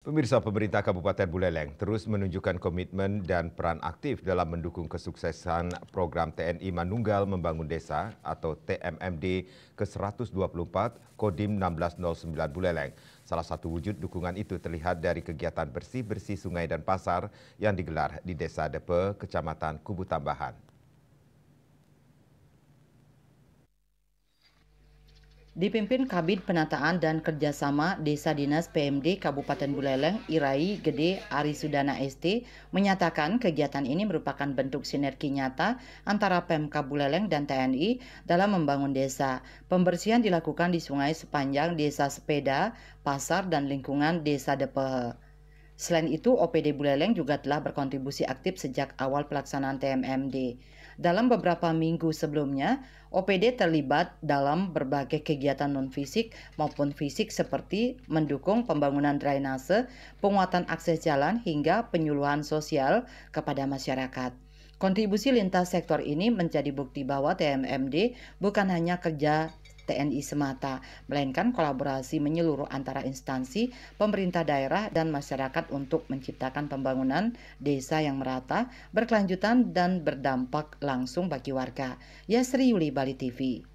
Pemirsa, pemerintah Kabupaten Buleleng terus menunjukkan komitmen dan peran aktif dalam mendukung kesuksesan program TNI Manunggal Membangun Desa atau TMMD ke-124 Kodim 1609 Buleleng. Salah satu wujud dukungan itu terlihat dari kegiatan bersih-bersih sungai dan pasar yang digelar di Desa Depe, Kecamatan Kubu Tambahan. Dipimpin Kabid Penataan dan Kerjasama Desa Dinas PMD Kabupaten Buleleng, Irai Gede Arisudana ST, menyatakan kegiatan ini merupakan bentuk sinergi nyata antara Pemkab Buleleng dan TNI dalam membangun desa. Pembersihan dilakukan di sungai sepanjang Desa Sepeda, Pasar, dan lingkungan Desa Depehe. Selain itu, OPD Buleleng juga telah berkontribusi aktif sejak awal pelaksanaan TMMD. Dalam beberapa minggu sebelumnya, OPD terlibat dalam berbagai kegiatan non-fisik maupun fisik seperti mendukung pembangunan drainase, penguatan akses jalan, hingga penyuluhan sosial kepada masyarakat. Kontribusi lintas sektor ini menjadi bukti bahwa TMMD bukan hanya kerja TNI semata, melainkan kolaborasi menyeluruh antara instansi, pemerintah daerah, dan masyarakat untuk menciptakan pembangunan desa yang merata, berkelanjutan, dan berdampak langsung bagi warga. Yasri Yuli, Bali TV.